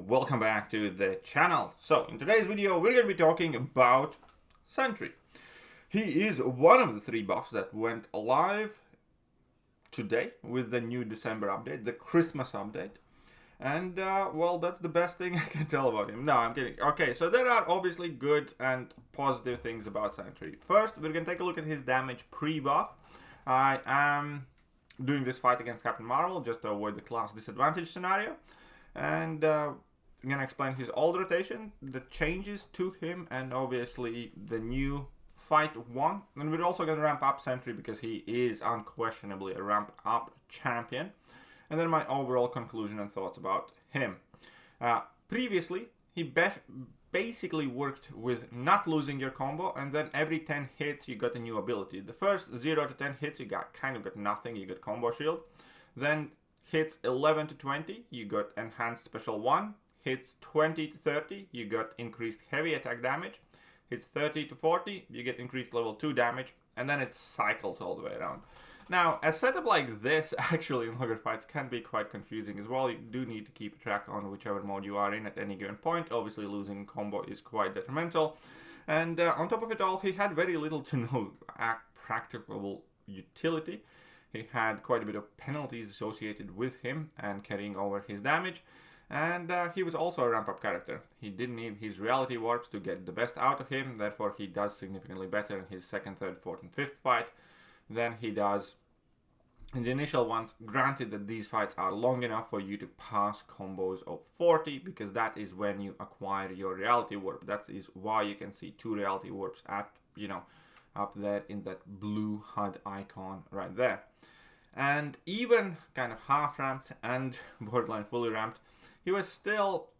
welcome back to the channel. So in today's video we're going to be talking about Sentry. He is one of the 3 buffs that went live today with the new December update, the Christmas update. And well, that's the best thing I can tell about him. No, I'm kidding. Okay, so there are obviously good and positive things about Sentry. First, we're going to take a look at his damage pre-buff. I am doing this fight against Captain Marvel just to avoid the class disadvantage scenario. And I'm going to explain his old rotation, the changes to him, and obviously the new fight 1. And we're also going to ramp up Sentry because he is unquestionably a ramp up champion. And then my overall conclusion and thoughts about him. Previously, he basically worked with not losing your combo, and then every 10 hits you got a new ability. The first 0 to 10 hits you got nothing, you got combo shield. Then hits 11 to 20, you got enhanced special 1. Hits 20 to 30, you got increased heavy attack damage. Hits 30 to 40, you get increased level 2 damage. And then it cycles all the way around. Now, a setup like this actually in logger fights can be quite confusing as well. You do need to keep track on whichever mode you are in at any given point. Obviously, losing combo is quite detrimental. And on top of it all, he had very little to no practicable utility. He had quite a bit of penalties associated with him and carrying over his damage. And he was also a ramp-up character. He didn't need his reality warps to get the best out of him. Therefore, he does significantly better in his 2nd, 3rd, 4th, and 5th fight than he does in the initial ones. Granted that these fights are long enough for you to pass combos of 40, because that is when you acquire your reality warp. That is why you can see 2 reality warps at, up there in that blue HUD icon right there. And even kind of half ramped and borderline fully ramped, he was still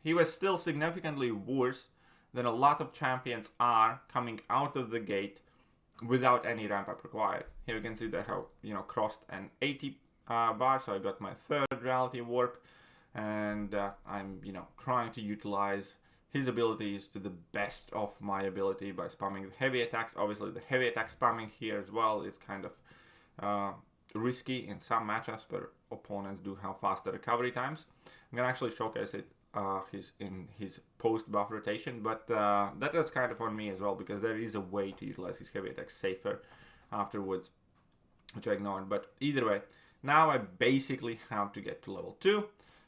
he was still significantly worse than a lot of champions are coming out of the gate without any ramp up required. Here you can see that how crossed an 80 bar, so I got my 3rd reality warp, and I'm trying to utilize his abilities to the best of my ability by spamming the heavy attacks. Obviously the heavy attack spamming here as well is kind of risky in some matchups where opponents do have faster recovery times. I'm gonna actually showcase it in his post buff rotation, but that is kind of on me as well, because there is a way to utilize his heavy attacks safer afterwards, which I ignored. But either way, now I basically have to get to level 2,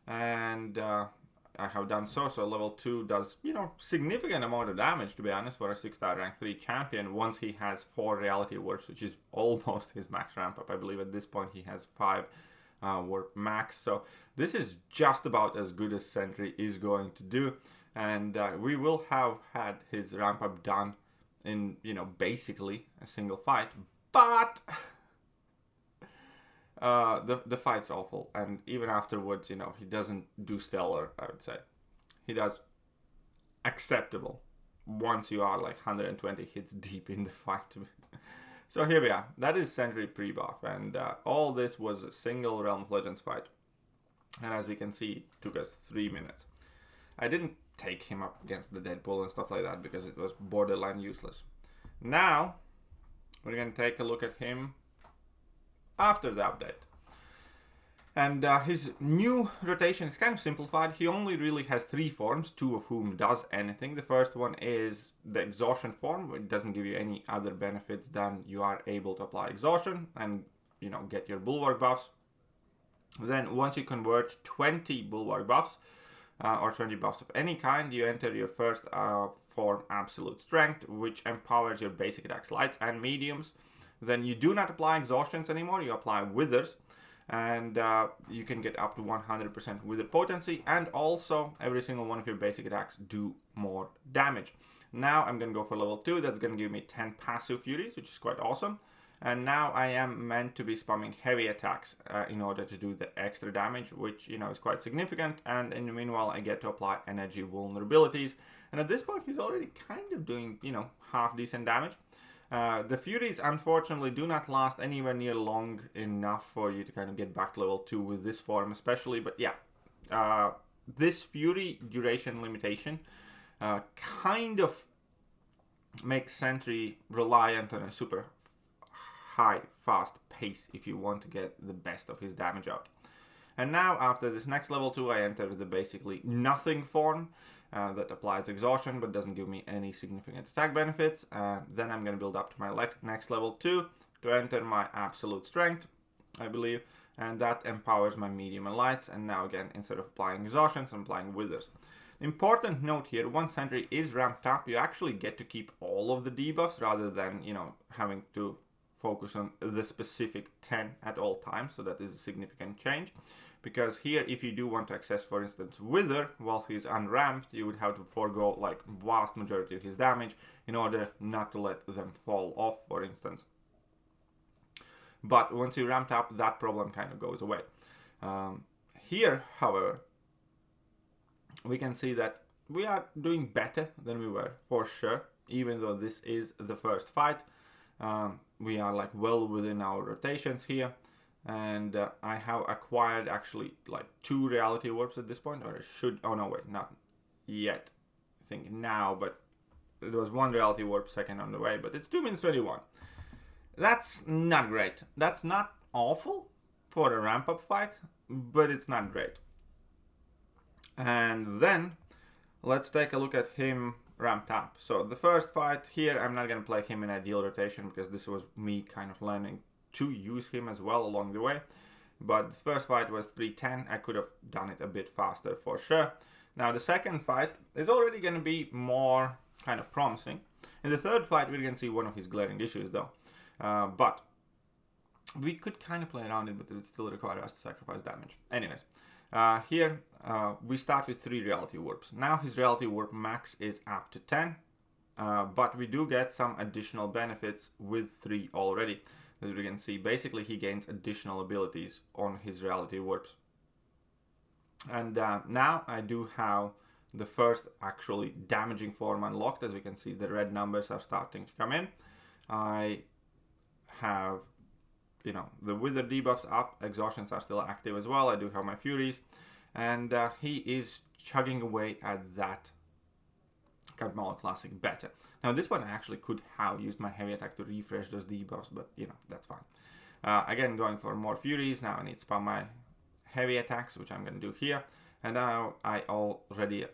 and I have done so. So level 2 does significant amount of damage, to be honest, for a 6-star rank 3 champion once he has 4 reality warps, which is almost his max ramp up. I believe at this point he has 5 warp max. So this is just about as good as Sentry is going to do, and we will have had his ramp up done in basically a single fight. But the fight's awful, and even afterwards, he doesn't do stellar. I would say he does acceptable once you are like 120 hits deep in the fight. So here we are. That is Sentry pre-buff, and all this was a single Realm of Legends fight. And as we can see, it took us 3 minutes. I didn't take him up against the Deadpool and stuff like that because it was borderline useless. Now, we're going to take a look at him after the update. And his new rotation is kind of simplified. He only really has 3 forms, 2 of whom does anything. The first one is the exhaustion form. It doesn't give you any other benefits than you are able to apply exhaustion and get your bulwark buffs. Then once you convert 20 bulwark buffs or 20 buffs of any kind, you enter your first form, absolute strength, which empowers your basic attacks, lights and mediums. Then you do not apply exhaustions anymore, you apply withers. And you can get up to 100% wither potency, and also every single one of your basic attacks do more damage. Now I'm going to go for level 2. That's going to give me 10 passive furies, which is quite awesome. And now I am meant to be spamming heavy attacks in order to do the extra damage, which is quite significant. And in the meanwhile, I get to apply energy vulnerabilities. And at this point, he's already kind of doing half decent damage. The Furies unfortunately do not last anywhere near long enough for you to kind of get back to level 2 with this form especially, but yeah, this Fury duration limitation kind of makes Sentry reliant on a super high, fast pace if you want to get the best of his damage out. And now after this next level 2, I enter the basically nothing form that applies exhaustion but doesn't give me any significant attack benefits. Then I'm going to build up to my next level 2 to enter my absolute strength, I believe, and that empowers my medium and lights. And now again, instead of applying exhaustions, I'm applying withers. Important note here, once Sentry is ramped up, you actually get to keep all of the debuffs rather than, having to focus on the specific 10 at all times. So that is a significant change, because here, if you do want to access, for instance, Wither whilst he's unramped, you would have to forego like vast majority of his damage in order not to let them fall off, for instance. But once you ramped up, that problem kind of goes away. Here, however, we can see that we are doing better than we were, for sure, even though this is the first fight. We are like well within our rotations here, and I have acquired actually like 2 reality warps at this point, or I should, oh no wait, not yet, I think now, but there was 1 reality warp second on the way, but it's 2 minutes 21. That's not great. That's not awful for a ramp up fight, but it's not great. And then let's take a look at him ramped up. So the first fight here, I'm not going to play him in ideal rotation because this was me kind of learning to use him as well along the way. But this first fight was 310. I could have done it a bit faster for sure. Now the second fight is already going to be more kind of promising. In the third fight, we're going to see one of his glaring issues though. But we could kind of play around it, but it would still require us to sacrifice damage. Anyways, here we start with 3 reality warps. Now his reality warp max is up to 10, but we do get some additional benefits with 3 already. As we can see, basically he gains additional abilities on his reality warps. And now I do have the first actually damaging form unlocked. As we can see, the red numbers are starting to come in. I have, the wither debuffs up, exhaustions are still active as well. I do have my furies, and he is chugging away at that Kardmala Classic better. Now this one I actually could have used my heavy attack to refresh those debuffs, but that's fine. Again, going for more furies. Now I need to spam my heavy attacks, which I'm going to do here. And now I already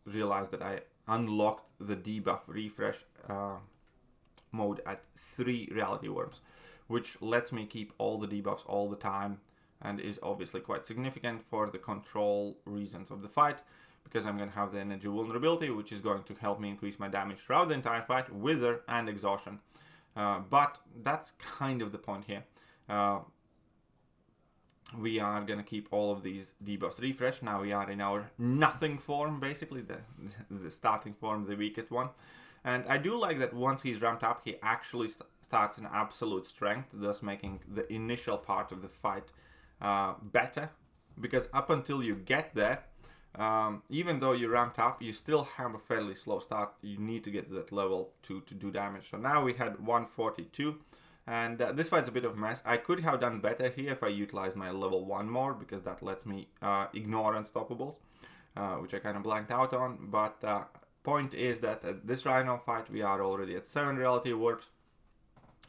realized that I unlocked the debuff refresh mode at 3 reality worms, which lets me keep all the debuffs all the time, and is obviously quite significant for the control reasons of the fight, because I'm going to have the energy vulnerability, which is going to help me increase my damage throughout the entire fight, wither and exhaustion. But that's kind of the point here. We are going to keep all of these debuffs refreshed. Now we are in our nothing form, basically the starting form, the weakest one. And I do like that once he's ramped up, he actually starts in absolute strength, thus making the initial part of the fight better. Because up until you get there, even though you're ramped up, you still have a fairly slow start. You need to get to that level to do damage. So now we had 142, and this fight's a bit of a mess. I could have done better here if I utilized my level 1 more, because that lets me ignore unstoppables, which I kind of blanked out on. But point is that at this Rhino fight, we are already at 7 reality warps,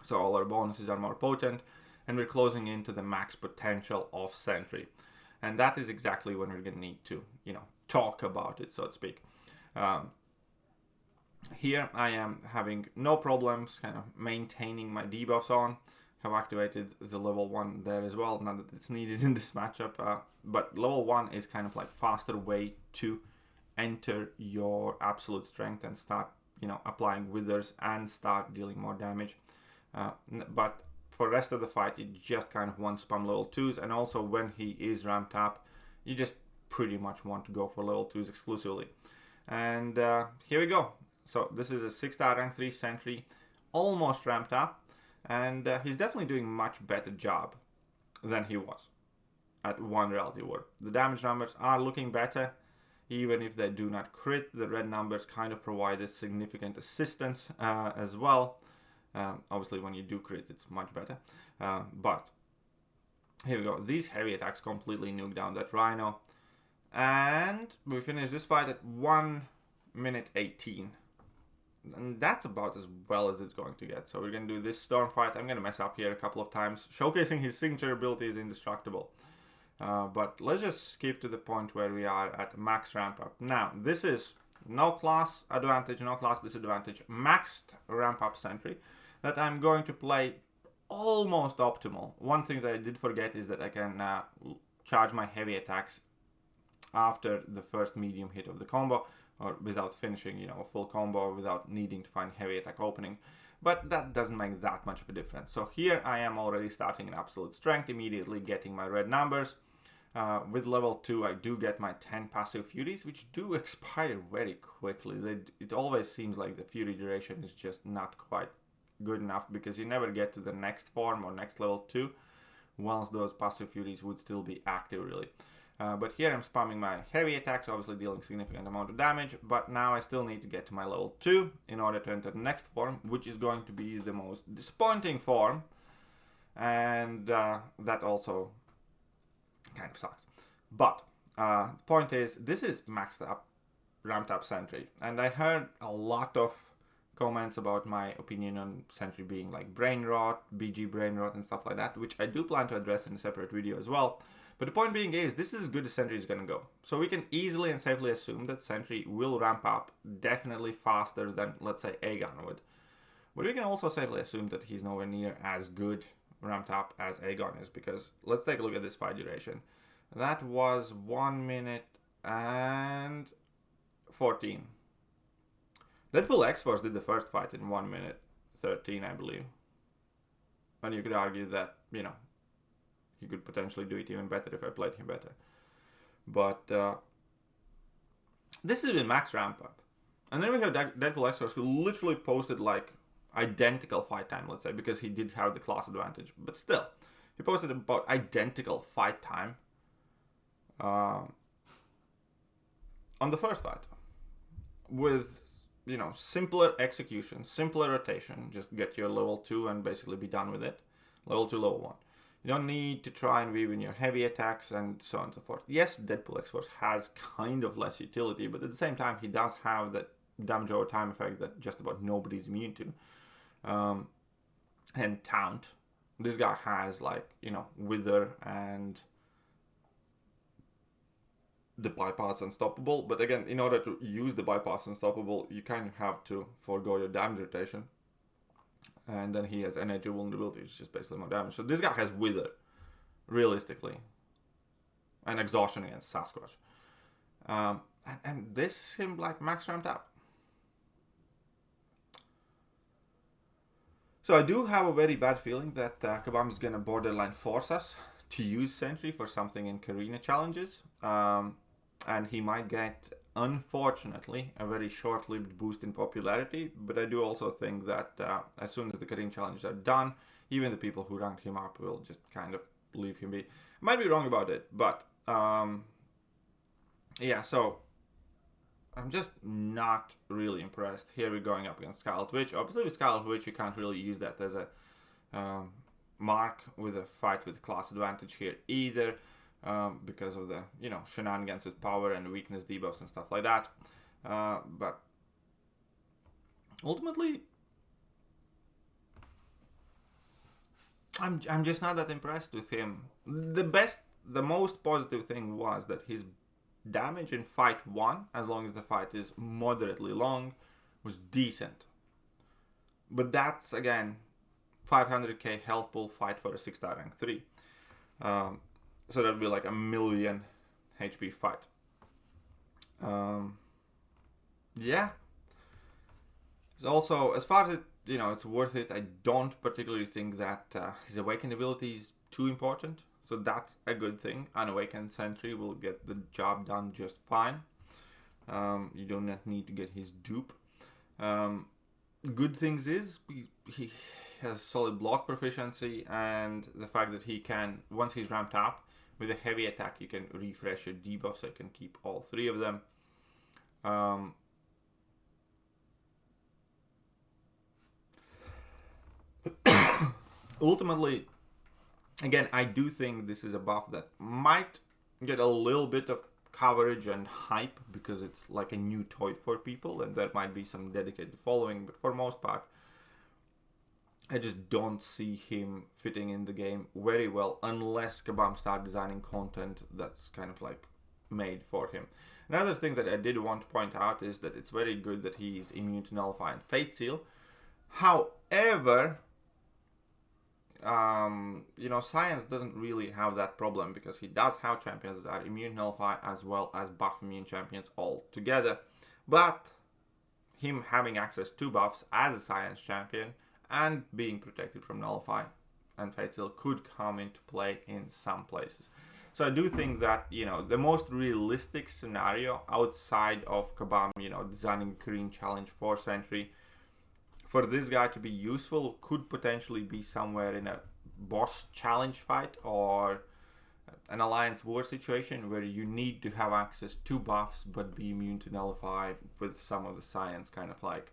so all our bonuses are more potent, and we're closing into the max potential of Sentry. And that is exactly when we're going to need to, talk about it, so to speak. Here I am having no problems kind of maintaining my debuffs on. Have activated the level 1 there as well, not that it's needed in this matchup. But level 1 is kind of like faster way to enter your absolute strength and start, applying withers and start dealing more damage. But for the rest of the fight, you just kind of want spam level 2s, and also when he is ramped up, you just pretty much want to go for level 2s exclusively. And here we go. So this is a 6-star rank 3 Sentry, almost ramped up, and he's definitely doing a much better job than he was at 1 reality warp. The damage numbers are looking better, even if they do not crit. The red numbers kind of provide a significant assistance as well. Obviously when you do crit, it's much better. But here we go. These heavy attacks completely nuke down that Rhino. And we finish this fight at 1 minute 18. And that's about as well as it's going to get. So we're going to do this storm fight. I'm going to mess up here a couple of times. Showcasing his signature ability is indestructible. But let's just skip to the point where we are at max ramp up. Now, this is no class advantage, no class disadvantage, maxed ramp up Sentry that I'm going to play almost optimal. One thing that I did forget is that I can charge my heavy attacks after the first medium hit of the combo, or without finishing, a full combo, without needing to find heavy attack opening. But that doesn't make that much of a difference. So here I am already starting in absolute strength, immediately getting my red numbers. With level 2, I do get my 10 passive Furies, which do expire very quickly. It always seems like the Fury duration is just not quite good enough, because you never get to the next form or next level 2 once those passive Furies would still be active, really. But here I'm spamming my heavy attacks, obviously dealing significant amount of damage, but now I still need to get to my level 2 in order to enter the next form, which is going to be the most disappointing form, and that also kind of sucks. But the point is, this is maxed up, ramped up Sentry, and I heard a lot of comments about my opinion on Sentry being like brain rot, BG brain rot and stuff like that, which I do plan to address in a separate video as well. But the point being is, this is as good as Sentry is going to go. So we can easily and safely assume that Sentry will ramp up definitely faster than, let's say, Aegon would. But we can also safely assume that he's nowhere near as good ramped up as Aegon is, because let's take a look at this fight duration. That was 1 minute and 14. Deadpool X-Force did the first fight in 1 minute 13, I believe. And you could argue that, he could potentially do it even better if I played him better. But this is in max ramp up. And then we have Deadpool X-Force, who literally posted like identical fight time, let's say, because he did have the class advantage. But still, he posted about identical fight time on the first fight. With, simpler execution, simpler rotation. Just get your level 2 and basically be done with it. Level 2, level 1. You don't need to try and weave in your heavy attacks and so on and so forth. Yes, Deadpool X-Force has kind of less utility, but at the same time, he does have that damage over time effect that just about nobody's immune to. And Taunt. This guy has, Wither and the Bypass Unstoppable. But again, in order to use the Bypass Unstoppable, you kind of have to forego your damage rotation. And then he has energy vulnerability, which is just basically more damage. So this guy has Wither, realistically. And Exhaustion against Sasquatch. And this him like max ramped up. So I do have a very bad feeling that Kabam is going to borderline force us to use Sentry for something in Karina challenges. And he might get, unfortunately, a very short-lived boost in popularity. But I do also think that as soon as the Karina challenges are done, even the people who ranked him up will just kind of leave him be. I might be wrong about it, but yeah, so I'm just not really impressed. Here we're going up against Scarlet Witch. Obviously with Scarlet Witch you can't really use that as a mark with a fight with class advantage here either, because of the shenanigans with power and weakness debuffs and stuff like that. But ultimately I'm just not that impressed with him. The most positive thing was that his damage in fight 1, as long as the fight is moderately long, was decent. But that's, again, 500k health pool fight for a 6-star rank 3. So that'd be like a 1,000,000 HP fight. Yeah. It's also, as far as it's worth it, I don't particularly think that his Awakened ability is too important. So that's a good thing. Unawakened Sentry will get the job done just fine. You do not need to get his dupe. Good things is he has solid block proficiency, and the fact that he can, once he's ramped up, with a heavy attack you can refresh your debuff, so you can keep all 3 of them. Ultimately, again, I do think this is a buff that might get a little bit of coverage and hype because it's like a new toy for people, and there might be some dedicated following, but for most part, I just don't see him fitting in the game very well unless Kabam start designing content that's kind of like made for him. Another thing that I did want to point out is that it's very good that he's immune to Nullify and Fate Seal. However, Science doesn't really have that problem because he does have champions that are immune Nullify as well as buff immune champions all together. But him having access to buffs as a Science champion and being protected from Nullify and Fate Seal could come into play in some places. So I do think that, the most realistic scenario outside of Kabam, designing a Korean challenge for Sentry, for this guy to be useful could potentially be somewhere in a boss challenge fight or an alliance war situation where you need to have access to buffs but be immune to Nullify with some of the Science kind of like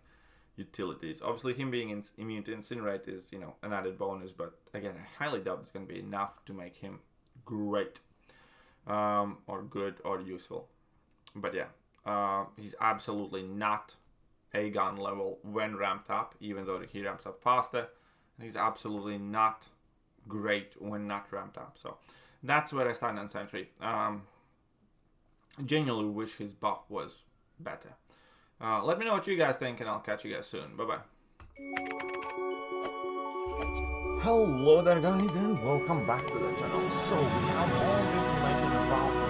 utilities. Obviously him being immune to Incinerate is, an added bonus, but again, I highly doubt it's going to be enough to make him great. Or good or useful. But yeah, he's absolutely not Aegon level when ramped up, even though he ramps up faster. He's absolutely not great when not ramped up. So that's where I stand on Sentry. I genuinely wish his buff was better. Let me know what you guys think, and I'll catch you guys soon. Bye-bye. Hello there guys, and welcome back to the channel. So we have all the information about